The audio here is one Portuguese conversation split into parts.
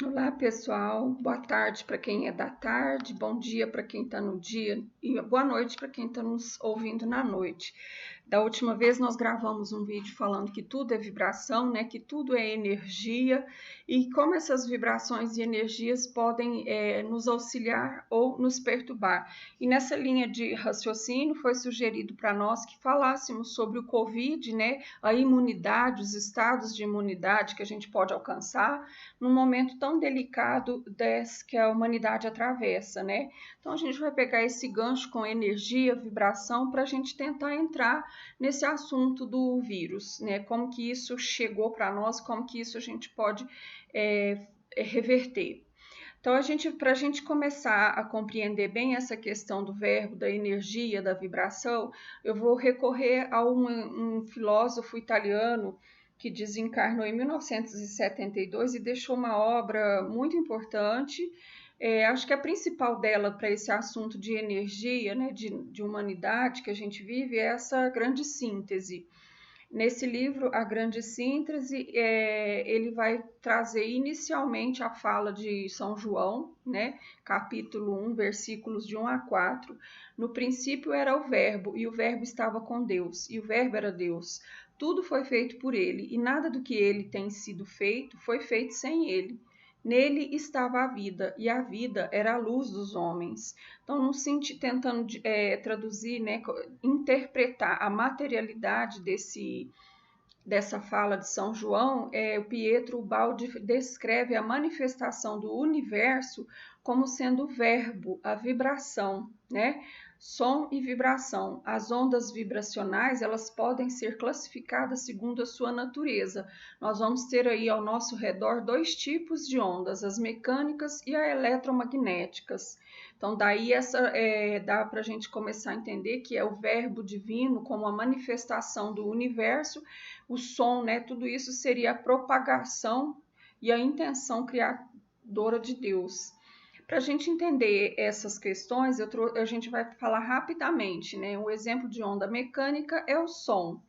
Olá, pessoal. Boa tarde para quem é da tarde, bom dia para quem está no dia e boa noite para quem está nos ouvindo na noite. Da última vez nós gravamos um vídeo falando que tudo é vibração, né? Que tudo é energia e como essas vibrações e energias podem nos auxiliar ou nos perturbar. E nessa linha de raciocínio foi sugerido para nós que falássemos sobre o Covid, né? A imunidade, os estados de imunidade que a gente pode alcançar num momento tão delicado desse que a humanidade atravessa, né? Então a gente vai pegar esse gancho com energia, vibração, para a gente tentar entrar nesse assunto do vírus, né? Como que isso chegou para nós, como que isso a gente pode reverter. Então, para a gente começar a compreender bem essa questão do verbo, da energia, da vibração, eu vou recorrer a um filósofo italiano que desencarnou em 1972 e deixou uma obra muito importante. Acho que a principal dela para esse assunto de energia, né, de humanidade que a gente vive, é essa grande síntese. Nesse livro, A Grande Síntese, ele vai trazer inicialmente a fala de São João, né? Capítulo 1, versículos de 1 a 4. No princípio era o Verbo, e o Verbo estava com Deus, e o Verbo era Deus. Tudo foi feito por ele, e nada do que ele tem sido feito foi feito sem ele. Nele estava a vida, e a vida era a luz dos homens. Então, no sentido, tentando traduzir, né, interpretar a materialidade dessa fala de São João, o Pietro Baldi descreve a manifestação do universo como sendo o verbo, a vibração, né? Som e vibração. As ondas vibracionais, elas podem ser classificadas segundo a sua natureza. Nós vamos ter aí ao nosso redor dois tipos de ondas, as mecânicas e as eletromagnéticas. Então, daí dá para a gente começar a entender que é o verbo divino como a manifestação do universo, o som, né? Tudo isso seria a propagação e a intenção criadora de Deus. Para a gente entender essas questões, a gente vai falar rapidamente, né? Um exemplo de onda mecânica é o som.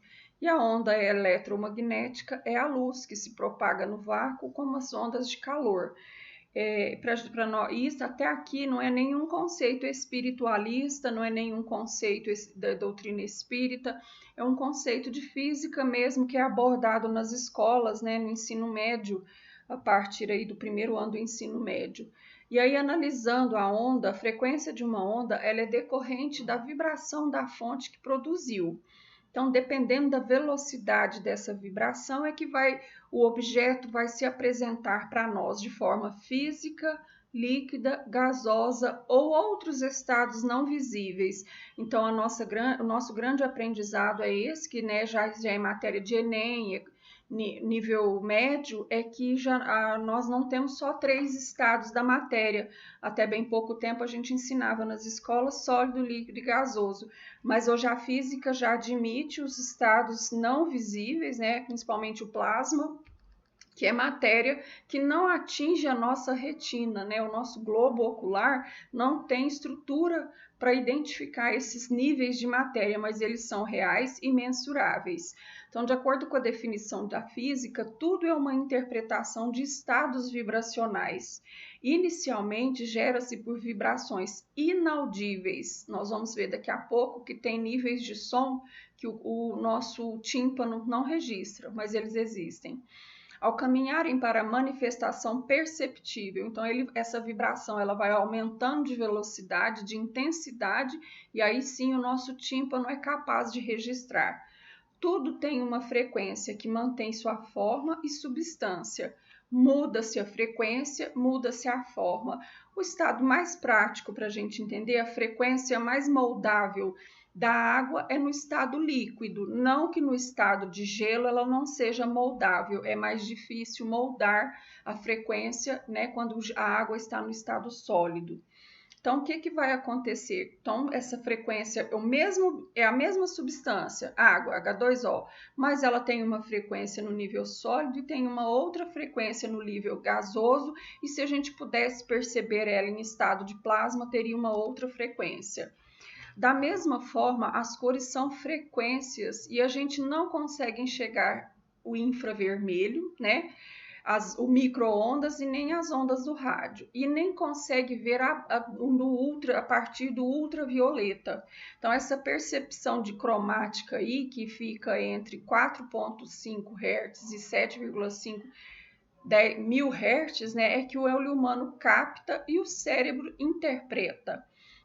E a onda eletromagnética é a luz que se propaga no vácuo como as ondas de calor. Para nós, isso até aqui não é nenhum conceito espiritualista, não é nenhum conceito da doutrina espírita, é um conceito de física mesmo que é abordado nas escolas, né, no ensino médio, a partir aí do primeiro ano do ensino médio. E aí, analisando a onda, a frequência de uma onda, ela é decorrente da vibração da fonte que produziu. Então, dependendo da velocidade dessa vibração, é que o objeto vai se apresentar para nós de forma física, líquida, gasosa ou outros estados não visíveis. Então, o nosso grande aprendizado é esse, que né, já é matéria de Enem, nível médio, é que nós não temos só 3 estados da matéria. Até bem pouco tempo a gente ensinava nas escolas sólido, líquido e gasoso, mas hoje a física já admite os estados não visíveis, né, principalmente o plasma, que é matéria que não atinge a nossa retina, né? O nosso globo ocular não tem estrutura para identificar esses níveis de matéria, mas eles são reais e mensuráveis. Então, de acordo com a definição da física, tudo é uma interpretação de estados vibracionais. Inicialmente, gera-se por vibrações inaudíveis. Nós vamos ver daqui a pouco que tem níveis de som que o nosso tímpano não registra, mas eles existem. Ao caminharem para a manifestação perceptível, então essa vibração ela vai aumentando de velocidade, de intensidade, e aí sim o nosso tímpano é capaz de registrar. Tudo tem uma frequência que mantém sua forma e substância. Muda-se a frequência, muda-se a forma. O estado mais prático para a gente entender, a frequência mais moldável da água é no estado líquido, não que no estado de gelo ela não seja moldável, é mais difícil moldar a frequência, né, quando a água está no estado sólido. Então, o que vai acontecer? Então, essa frequência é a mesma substância, água, H2O, mas ela tem uma frequência no nível sólido e tem uma outra frequência no nível gasoso, e se a gente pudesse perceber ela em estado de plasma, teria uma outra frequência. Da mesma forma, as cores são frequências e a gente não consegue enxergar o infravermelho, né? o micro-ondas e nem as ondas do rádio, e nem consegue ver a partir do ultravioleta. Então, essa percepção de cromática aí, que fica entre 4,5 Hz e 7,5 mil Hz, né, é que o olho humano capta e o cérebro interpreta.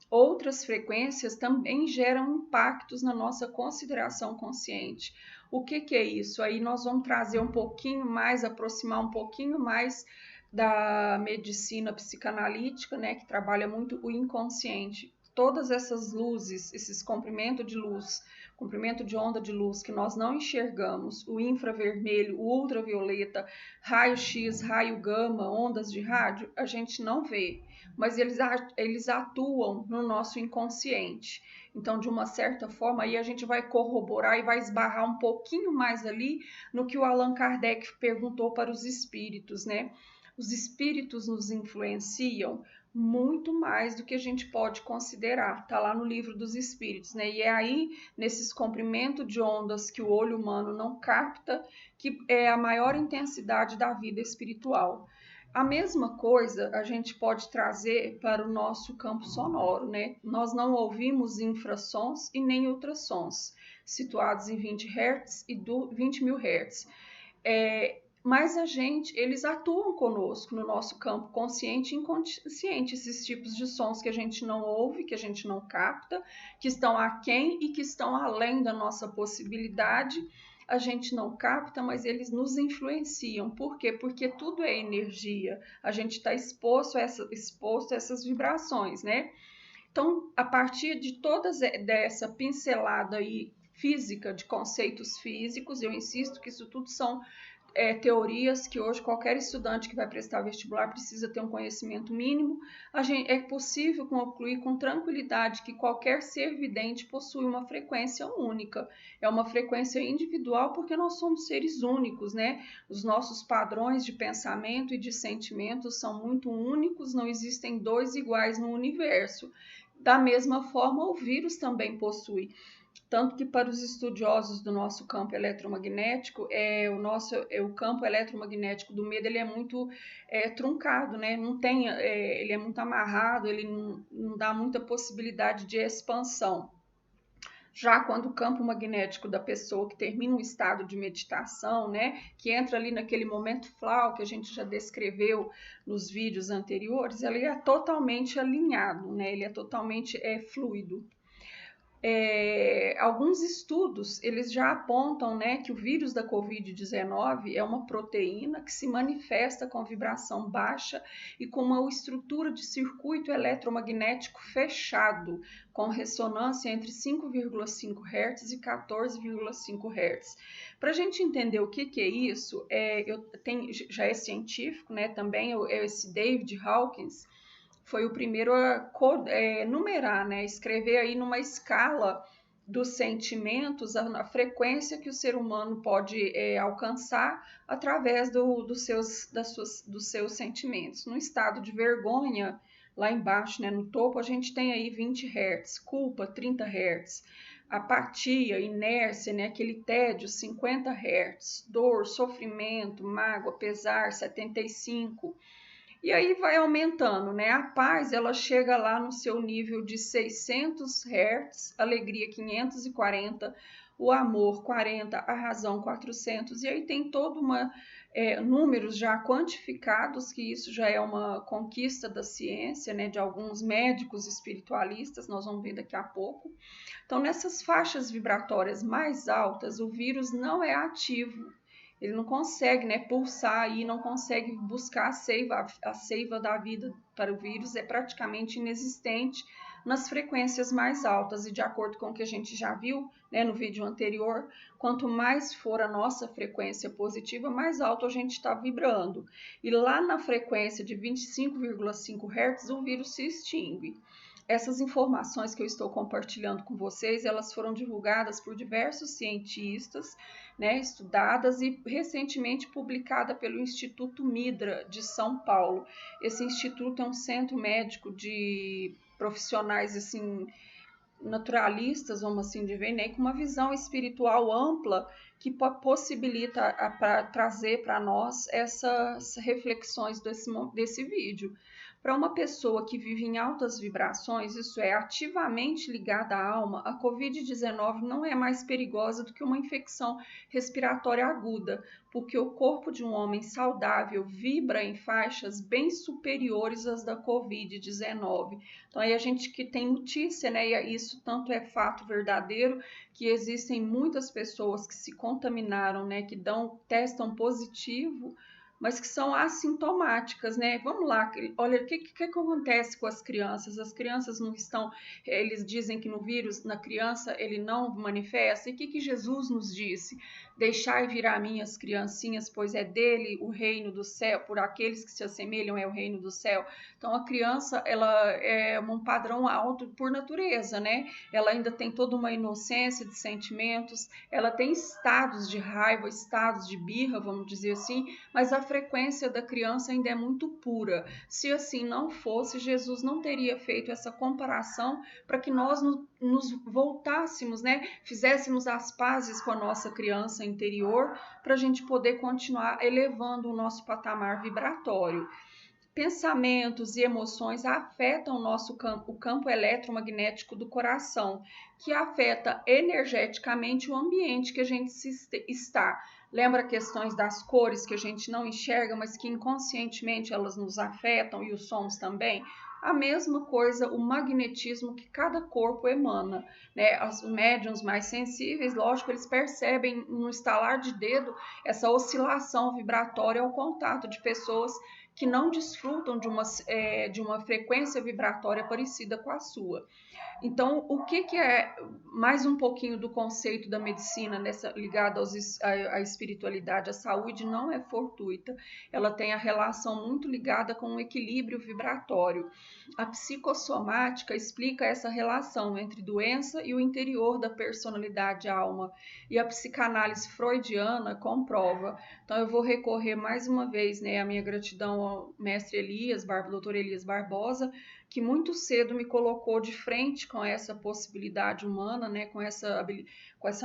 Outras frequências também geram impactos na nossa consideração consciente. O que é isso? Aí nós vamos trazer um pouquinho mais, aproximar um pouquinho mais da medicina psicanalítica, né, que trabalha muito o inconsciente. Todas essas luzes, esses comprimentos de luz, comprimento de onda de luz que nós não enxergamos, o infravermelho, o ultravioleta, raio-x, raio gama, ondas de rádio, a gente não vê, mas eles atuam no nosso inconsciente. Então, de uma certa forma, aí a gente vai corroborar e vai esbarrar um pouquinho mais ali no que o Allan Kardec perguntou para os espíritos, né? Os espíritos nos influenciam muito mais do que a gente pode considerar. Tá lá no Livro dos Espíritos, né? E é aí, nesses comprimentos de ondas que o olho humano não capta, que é a maior intensidade da vida espiritual. A mesma coisa a gente pode trazer para o nosso campo sonoro, né? Nós não ouvimos infrassons e nem ultrassons, situados em 20 Hz e 20 mil Hz. Mas eles atuam conosco no nosso campo consciente e inconsciente, esses tipos de sons que a gente não ouve, que a gente não capta, que estão aquém e que estão além da nossa possibilidade, a gente não capta, mas eles nos influenciam. Por quê? Porque tudo é energia, a gente está exposto a essas vibrações, né? Então, a partir de dessa pincelada aí física, de conceitos físicos, eu insisto que isso tudo são teorias que hoje qualquer estudante que vai prestar vestibular precisa ter um conhecimento mínimo. É possível concluir com tranquilidade que qualquer ser vidente possui uma frequência única. É uma frequência individual porque nós somos seres únicos, né? Os nossos padrões de pensamento e de sentimentos são muito únicos, não existem dois iguais no universo. Da mesma forma, o vírus também possui. Tanto que para os estudiosos do nosso campo eletromagnético, o campo eletromagnético do medo ele é muito truncado, né? Não tem, ele é muito amarrado, ele não dá muita possibilidade de expansão. Já quando o campo magnético da pessoa que termina um estado de meditação, né, que entra ali naquele momento flow que a gente já descreveu nos vídeos anteriores, ele é totalmente alinhado, né? Ele é totalmente fluido. Alguns estudos eles já apontam, né, que o vírus da Covid-19 é uma proteína que se manifesta com vibração baixa e com uma estrutura de circuito eletromagnético fechado, com ressonância entre 5,5 Hz e 14,5 Hz. Para a gente entender o que é isso, já é científico, né, também esse David Hawkins, foi o primeiro a numerar, né, escrever aí numa escala dos sentimentos a frequência que o ser humano pode alcançar através dos seus sentimentos. No estado de vergonha, lá embaixo, né, no topo, a gente tem aí 20 Hz, culpa 30 Hz, apatia, inércia, né, aquele tédio 50 Hz, dor, sofrimento, mágoa, pesar 75. E aí vai aumentando, né? A paz, ela chega lá no seu nível de 600 Hz, alegria 540, o amor 40, a razão 400, e aí tem todo números já quantificados, que isso já é uma conquista da ciência, né? De alguns médicos espiritualistas, nós vamos ver daqui a pouco. Então, nessas faixas vibratórias mais altas, o vírus não é ativo. Ele não consegue, né, pulsar aí, não consegue buscar a seiva da vida para o vírus, é praticamente inexistente nas frequências mais altas. E de acordo com o que a gente já viu, né, no vídeo anterior, quanto mais for a nossa frequência positiva, mais alto a gente está vibrando. E lá na frequência de 25,5 Hz, o vírus se extingue. Essas informações que eu estou compartilhando com vocês, elas foram divulgadas por diversos cientistas, né, estudadas e recentemente publicada pelo Instituto Midra de São Paulo. Esse instituto é um centro médico de profissionais assim naturalistas, vamos assim dizer, né, com uma visão espiritual ampla que possibilita trazer para nós essas reflexões desse vídeo. Para uma pessoa que vive em altas vibrações, isso é, ativamente ligada à alma, a Covid-19 não é mais perigosa do que uma infecção respiratória aguda, porque o corpo de um homem saudável vibra em faixas bem superiores às da Covid-19. Então, aí a gente que tem notícia, né? E isso tanto é fato verdadeiro, que existem muitas pessoas que se contaminaram, né? Que testam positivo, mas que são assintomáticas, né? Vamos lá, olha, o que acontece com as crianças? As crianças não estão, eles dizem que no vírus, na criança, ele não manifesta. E o que Jesus nos disse? Deixai vir a mim as criancinhas, pois é dele o reino do céu, por aqueles que se assemelham é o reino do céu. Então, a criança, ela é um padrão alto por natureza, né? Ela ainda tem toda uma inocência de sentimentos, ela tem estados de raiva, estados de birra, vamos dizer assim, mas a frequência da criança ainda é muito pura. Se assim não fosse, Jesus não teria feito essa comparação para que nós nos voltássemos, né? Fizéssemos as pazes com a nossa criança interior para a gente poder continuar elevando o nosso patamar vibratório. Pensamentos e emoções afetam o campo eletromagnético do coração, que afeta energeticamente o ambiente que a gente está. Lembra questões das cores que a gente não enxerga, mas que inconscientemente elas nos afetam, e os sons também? A mesma coisa, o magnetismo que cada corpo emana, né? Os médiuns mais sensíveis, lógico, eles percebem no estalar de dedo essa oscilação vibratória ao contato de pessoas que não desfrutam de uma frequência vibratória parecida com a sua. Então, o que é mais um pouquinho do conceito da medicina ligada à espiritualidade? A saúde não é fortuita, ela tem a relação muito ligada com o equilíbrio vibratório. A psicossomática explica essa relação entre doença e o interior da personalidade alma, e a psicanálise freudiana comprova. Então, eu vou recorrer mais uma vez, né, à minha gratidão ao mestre Dr. Elias Barbosa, que muito cedo me colocou de frente com essa possibilidade humana, né, com essa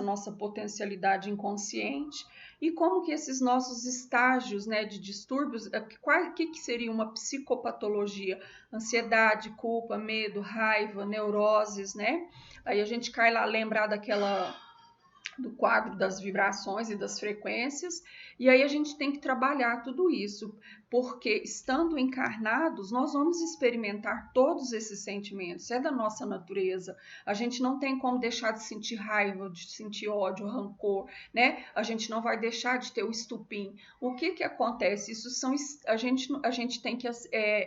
nossa potencialidade inconsciente, e como que esses nossos estágios, né, de distúrbios, o que seria uma psicopatologia? Ansiedade, culpa, medo, raiva, neuroses, né? Aí a gente cai lá lembrar do quadro das vibrações e das frequências, e aí a gente tem que trabalhar tudo isso, porque estando encarnados, nós vamos experimentar todos esses sentimentos, é da nossa natureza. A gente não tem como deixar de sentir raiva, de sentir ódio, rancor, né? A gente não vai deixar de ter o estupim. O que acontece? A gente tem que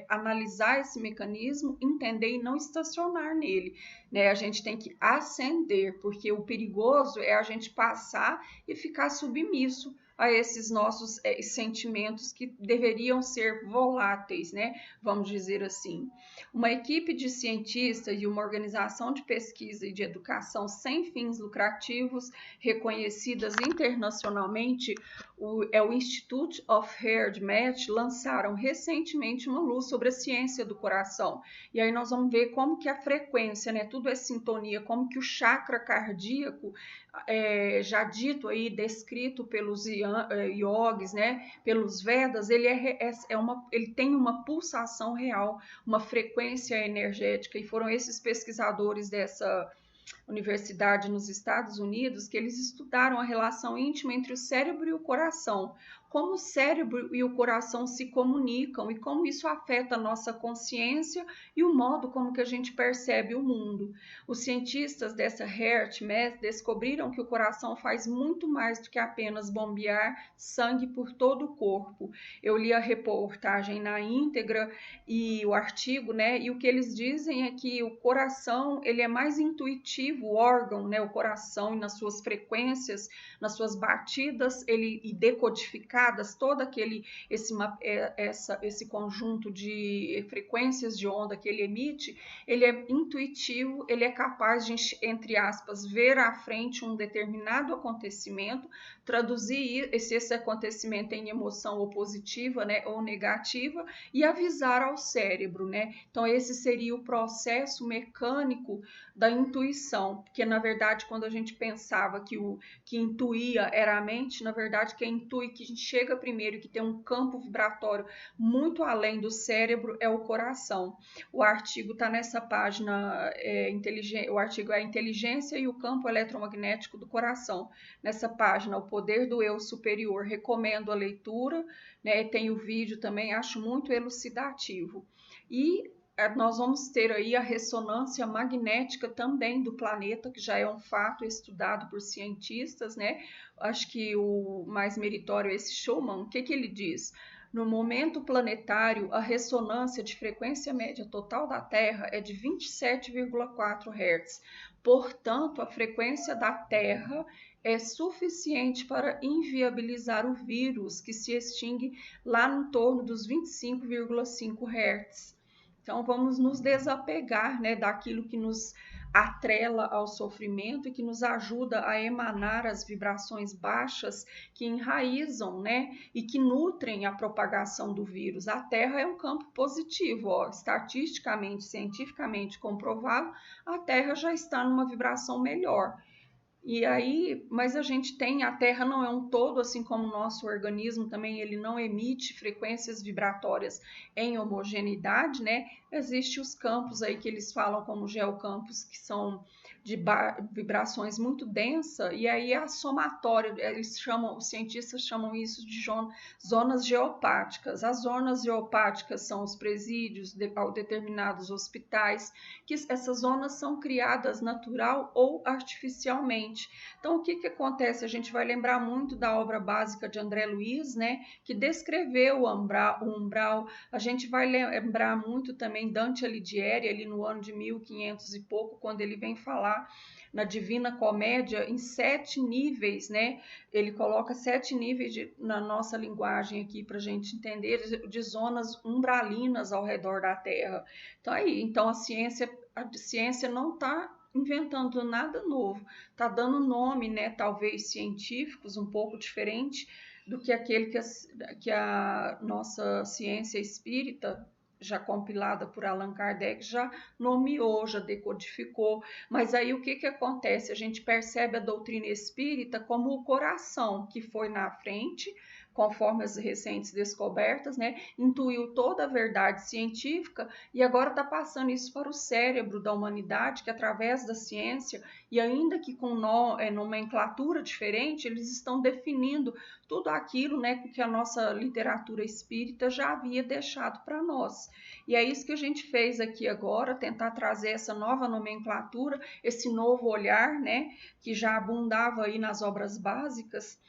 analisar esse mecanismo, entender e não estacionar nele, né? A gente tem que ascender, porque o perigoso é a gente passar e ficar submisso a esses nossos sentimentos que deveriam ser voláteis, né? Vamos dizer assim. Uma equipe de cientistas e uma organização de pesquisa e de educação sem fins lucrativos, reconhecidas internacionalmente, o Institute of Heart Math, lançaram recentemente uma luz sobre a ciência do coração. E aí nós vamos ver como que a frequência, né? Tudo é sintonia, como que o chakra cardíaco, já dito aí, descrito pelos yogis, né, pelos Vedas, ele tem uma pulsação real, uma frequência energética, e foram esses pesquisadores dessa universidade nos Estados Unidos que eles estudaram a relação íntima entre o cérebro e o coração, como o cérebro e o coração se comunicam e como isso afeta a nossa consciência e o modo como que a gente percebe o mundo. Os cientistas dessa HeartMath descobriram que o coração faz muito mais do que apenas bombear sangue por todo o corpo. Eu li a reportagem na íntegra e o artigo, né? E o que eles dizem é que o coração, ele é mais intuitivo, o órgão, né? O coração, nas suas frequências, nas suas batidas, ele decodificar passadas, todo esse conjunto de frequências de onda que ele emite, ele é intuitivo, ele é capaz de, entre aspas, ver à frente um determinado acontecimento, traduzir esse acontecimento em emoção ou positiva, né, ou negativa, e avisar ao cérebro, né? Então esse seria o processo mecânico da intuição, porque na verdade quando a gente pensava que o que intuía era a mente, na verdade quem intui, que chega primeiro, que tem um campo vibratório muito além do cérebro, é o coração. O artigo está nessa página, o artigo é a inteligência e o campo eletromagnético do coração. Nessa página, o poder do eu superior, recomendo a leitura, né? Tem o vídeo também, acho muito elucidativo. E nós vamos ter aí a ressonância magnética também do planeta, que já é um fato estudado por cientistas, né? Acho que o mais meritório é esse Schumann. O que ele diz? No momento planetário, a ressonância de frequência média total da Terra é de 27,4 Hz. Portanto, a frequência da Terra é suficiente para inviabilizar o vírus, que se extingue lá no torno dos 25,5 Hz. Então, vamos nos desapegar, né, daquilo que nos atrela ao sofrimento e que nos ajuda a emanar as vibrações baixas que enraizam, né, e que nutrem a propagação do vírus. A Terra é um campo positivo, ó, estatisticamente, cientificamente comprovado, a Terra já está numa vibração melhor. E aí, mas a gente tem, a Terra não é um todo, assim como o nosso organismo também, ele não emite frequências vibratórias em homogeneidade, né? Existem os campos aí que eles falam como geocampos, que são de vibrações muito densas, e aí é a somatória, os cientistas chamam isso de zonas geopáticas. As zonas geopáticas são os presídios, determinados hospitais, que essas zonas são criadas natural ou artificialmente. Então, o que acontece? A gente vai lembrar muito da obra básica de André Luiz, né, que descreveu o umbral. A gente vai lembrar muito também Dante Alighieri, ali no ano de 1500 e pouco, quando ele vem falar na Divina Comédia em 7 níveis, né? Ele coloca 7 níveis na nossa linguagem aqui para a gente entender, de zonas umbralinas ao redor da Terra. Então, então a ciência não está inventando nada novo, está dando nome, né, talvez científicos, um pouco diferente do que aquele que a nossa ciência espírita, já compilada por Allan Kardec, já nomeou, já decodificou. Mas aí o que acontece? A gente percebe a doutrina espírita como o coração que foi na frente, conforme as recentes descobertas, né, intuiu toda a verdade científica e agora está passando isso para o cérebro da humanidade, que através da ciência, e ainda que com nomenclatura diferente, eles estão definindo tudo aquilo, né, que a nossa literatura espírita já havia deixado para nós. E é isso que a gente fez aqui agora, tentar trazer essa nova nomenclatura, esse novo olhar, né, que já abundava aí nas obras básicas.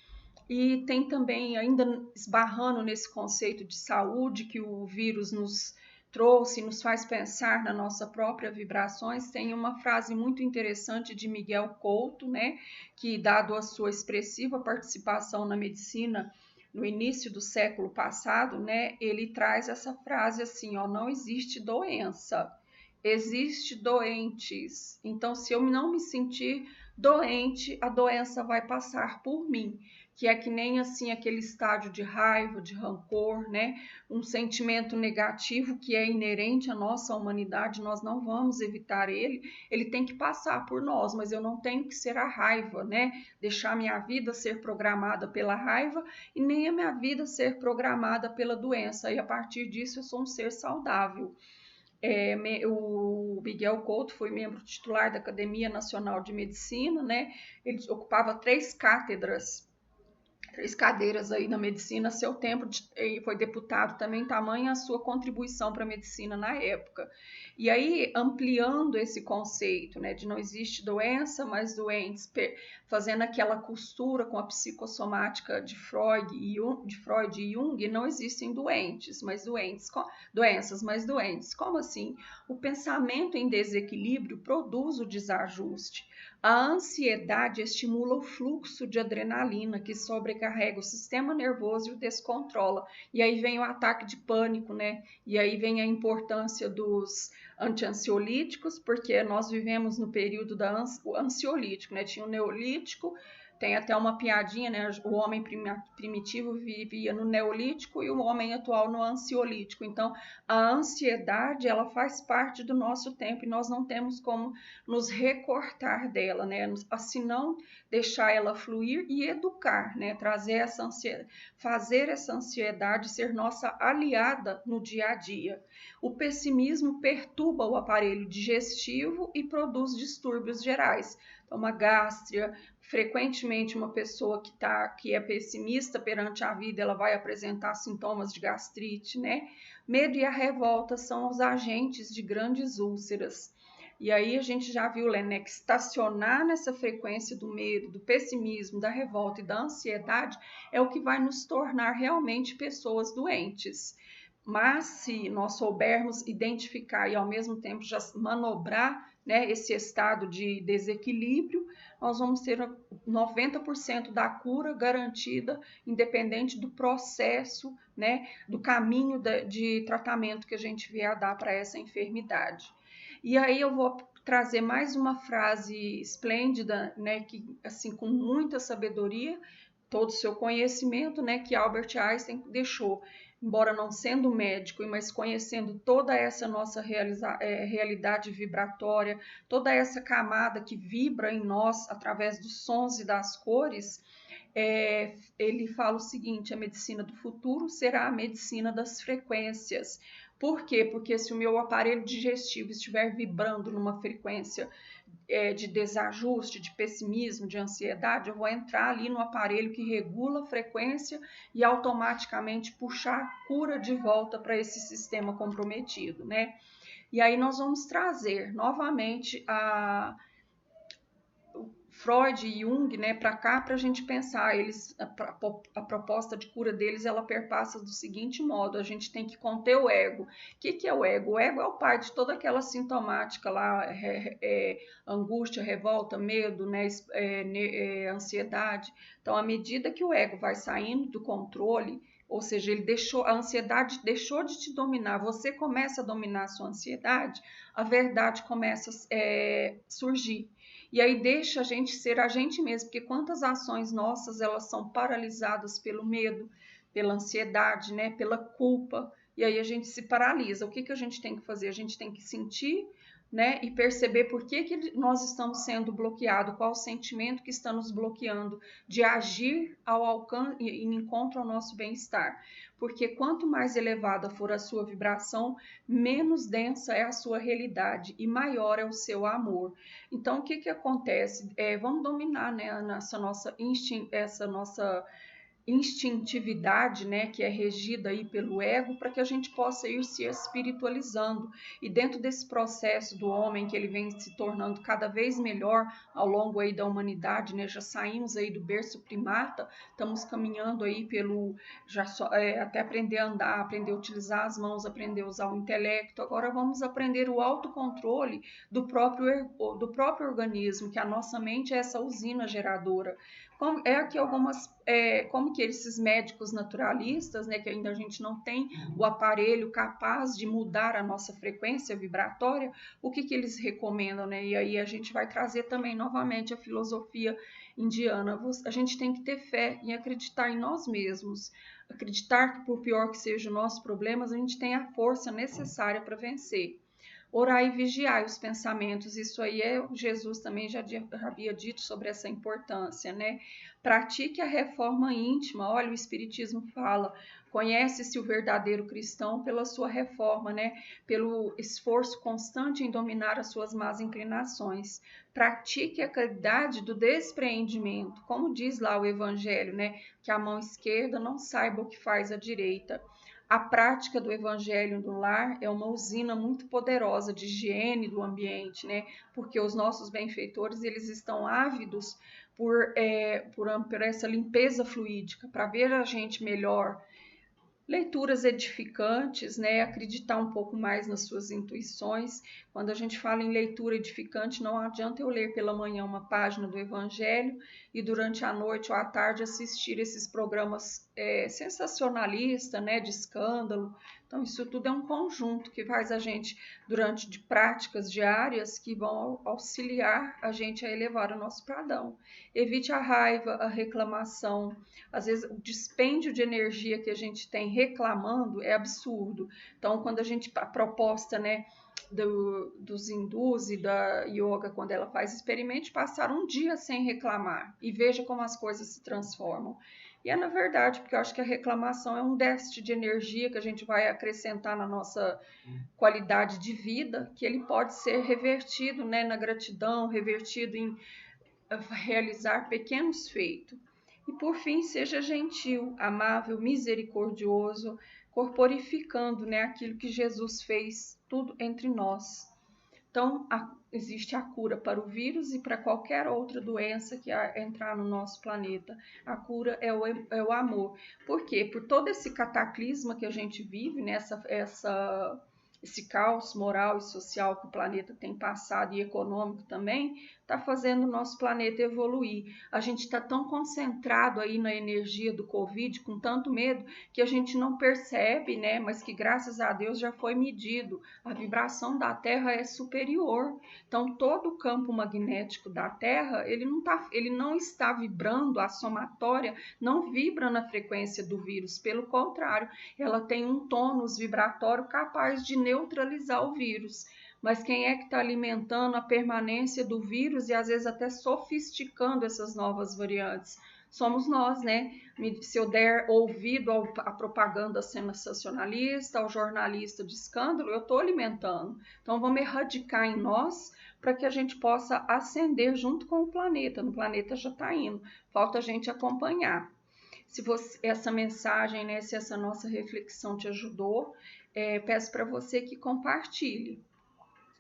E tem também, ainda esbarrando nesse conceito de saúde que o vírus nos trouxe, nos faz pensar na nossa própria vibrações, tem uma frase muito interessante de Miguel Couto, né, que, dado a sua expressiva participação na medicina no início do século passado, né, ele traz essa frase assim, ó, não existe doença, existe doentes. Então, se eu não me sentir doente, a doença vai passar por mim, que é que nem assim aquele estágio de raiva, de rancor, né? Um sentimento negativo que é inerente à nossa humanidade, nós não vamos evitar ele tem que passar por nós, mas eu não tenho que ser a raiva, né? Deixar minha vida ser programada pela raiva e nem a minha vida ser programada pela doença, e a partir disso eu sou um ser saudável. O Miguel Couto foi membro titular da Academia Nacional de Medicina, né? Ele ocupava 3 cadeiras aí na medicina, seu tempo, foi deputado também, tamanha a sua contribuição para a medicina na época. E aí, ampliando esse conceito, né, de não existe doença, mas doentes, fazendo aquela costura com a psicossomática de Freud e Jung, não existem doenças, mas doentes. Como assim? O pensamento em desequilíbrio produz o desajuste. A ansiedade estimula o fluxo de adrenalina, que sobrecarrega sobrecarrega o sistema nervoso e o descontrola. E aí vem o ataque de pânico, né? E aí vem a importância dos anti-ansiolíticos, porque nós vivemos no período do ansiolítico, né? Tinha o neolítico, tem até uma piadinha, né? O homem primitivo vivia no neolítico e o homem atual no ansiolítico. Então, a ansiedade, ela faz parte do nosso tempo e nós não temos como nos recortar dela, né? Assim, não deixar ela fluir e educar, né? Trazer essa ansiedade, fazer essa ansiedade ser nossa aliada no dia a dia. O pessimismo perturba o aparelho digestivo e produz distúrbios gerais. Então, uma gástria, frequentemente uma pessoa que é pessimista perante a vida, ela vai apresentar sintomas de gastrite, né? Medo e a revolta são os agentes de grandes úlceras. E aí a gente já viu, né, que estacionar nessa frequência do medo, do pessimismo, da revolta e da ansiedade é o que vai nos tornar realmente pessoas doentes. Mas se nós soubermos identificar e ao mesmo tempo já manobrar, né, esse estado de desequilíbrio, nós vamos ter 90% da cura garantida, independente do processo, né, do caminho de tratamento que a gente vier a dar para essa enfermidade. E aí eu vou trazer mais uma frase esplêndida, né, que assim com muita sabedoria, todo o seu conhecimento, né, que Albert Einstein deixou, embora não sendo médico, mas conhecendo toda essa nossa realidade vibratória, toda essa camada que vibra em nós através dos sons e das cores, ele fala o seguinte: a medicina do futuro será a medicina das frequências. Por quê? Porque se o meu aparelho digestivo estiver vibrando numa frequência de desajuste, de pessimismo, de ansiedade, eu vou entrar ali no aparelho que regula a frequência e automaticamente puxar a cura de volta para esse sistema comprometido, né? E aí nós vamos trazer novamente Freud e Jung, né, para cá, para a gente pensar. A proposta de cura deles, ela perpassa do seguinte modo: a gente tem que conter o ego. O que é o ego? O ego é o pai de toda aquela sintomática lá, angústia, revolta, medo, né, ansiedade. Então, à medida que o ego vai saindo do controle, ou seja, a ansiedade deixou de te dominar, você começa a dominar a sua ansiedade, a verdade começa a surgir. E aí deixa a gente ser a gente mesmo, porque quantas ações nossas elas são paralisadas pelo medo, pela ansiedade, né, pela culpa, e aí a gente se paralisa. O que a gente tem que fazer? A gente tem que sentir, né, e perceber por que nós estamos sendo bloqueados, qual o sentimento que está nos bloqueando de agir ao alcance e em encontro ao nosso bem-estar. Porque quanto mais elevada for a sua vibração, menos densa é a sua realidade e maior é o seu amor. Então, o que acontece? Vamos dominar, né, essa nossa instintividade, né, que é regida aí pelo ego, para que a gente possa ir se espiritualizando. E dentro desse processo do homem, que ele vem se tornando cada vez melhor ao longo aí da humanidade, né, já saímos aí do berço primata, estamos caminhando aí até aprender a andar, aprender a utilizar as mãos, aprender a usar o intelecto. Agora vamos aprender o autocontrole do próprio organismo, que a nossa mente é essa usina geradora. Aqui como que esses médicos naturalistas, né, que ainda a gente não tem o aparelho capaz de mudar a nossa frequência vibratória, o que eles recomendam, né? E aí a gente vai trazer também novamente a filosofia indiana. A gente tem que ter fé e acreditar em nós mesmos, acreditar que por pior que sejam os nossos problemas, a gente tem a força necessária para vencer. Orar e vigiar os pensamentos, isso aí Jesus também já havia dito sobre essa importância, né? Pratique a reforma íntima. Olha, o Espiritismo fala, conhece-se o verdadeiro cristão pela sua reforma, né? Pelo esforço constante em dominar as suas más inclinações. Pratique a caridade do despreendimento, como diz lá o Evangelho, né? Que a mão esquerda não saiba o que faz a direita. A prática do evangelho no lar é uma usina muito poderosa de higiene do ambiente, né? Porque os nossos benfeitores, eles estão ávidos por essa limpeza fluídica, para ver a gente melhor, Leituras edificantes, né? Acreditar um pouco mais nas suas intuições. Quando a gente fala em leitura edificante, não adianta eu ler pela manhã uma página do Evangelho e durante a noite ou à tarde assistir esses programas sensacionalistas, né? De escândalo. Então, isso tudo é um conjunto que faz a gente, durante de práticas diárias, que vão auxiliar a gente a elevar o nosso padrão. Evite a raiva, a reclamação. Às vezes, o dispêndio de energia que a gente tem reclamando é absurdo. Então, quando a proposta, né, dos hindus e da yoga, quando ela faz, experimente passar um dia sem reclamar e veja como as coisas se transformam. E é na verdade, porque eu acho que a reclamação é um déficit de energia que a gente vai acrescentar na nossa qualidade de vida, que ele pode ser revertido, né, na gratidão, revertido em realizar pequenos feitos. E por fim, seja gentil, amável, misericordioso, corporificando, né, aquilo que Jesus fez tudo entre nós. Então, existe a cura para o vírus e para qualquer outra doença que entrar no nosso planeta. A cura é o amor. Por quê? Por todo esse cataclisma que a gente vive, né? Esse caos moral e social que o planeta tem passado e econômico também, está fazendo o nosso planeta evoluir. A gente está tão concentrado aí na energia do Covid, com tanto medo, que a gente não percebe, né? Mas que graças a Deus já foi medido. A vibração da Terra é superior. Então, todo o campo magnético da Terra, ele não está vibrando, a somatória não vibra na frequência do vírus. Pelo contrário, ela tem um tônus vibratório capaz de neutralizar o vírus. Mas quem é que está alimentando a permanência do vírus e às vezes até sofisticando essas novas variantes? Somos nós, né? Se eu der ouvido à propaganda sensacionalista, ao jornalista de escândalo, eu estou alimentando. Então vamos erradicar em nós para que a gente possa ascender junto com o planeta. No planeta já está indo, falta a gente acompanhar. Se essa mensagem, né, se essa nossa reflexão te ajudou, peço para você que compartilhe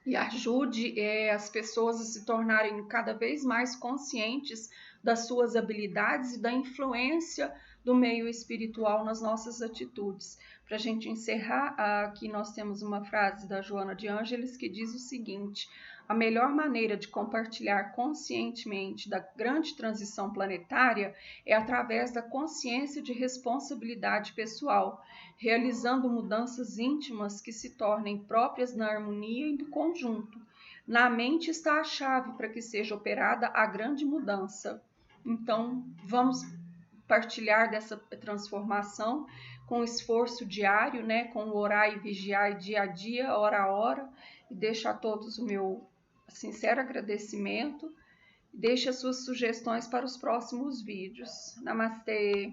e ajude as pessoas a se tornarem cada vez mais conscientes das suas habilidades e da influência do meio espiritual nas nossas atitudes. Para a gente encerrar, aqui nós temos uma frase da Joana de Ângeles que diz o seguinte: a melhor maneira de compartilhar conscientemente da grande transição planetária é através da consciência de responsabilidade pessoal, realizando mudanças íntimas que se tornem próprias na harmonia e do conjunto. Na mente está a chave para que seja operada a grande mudança. Então, vamos partilhar dessa transformação com esforço diário, né, com orar e vigiar dia a dia, hora a hora, e deixo a todos o meu sincero agradecimento. Deixe as suas sugestões para os próximos vídeos. Namastê!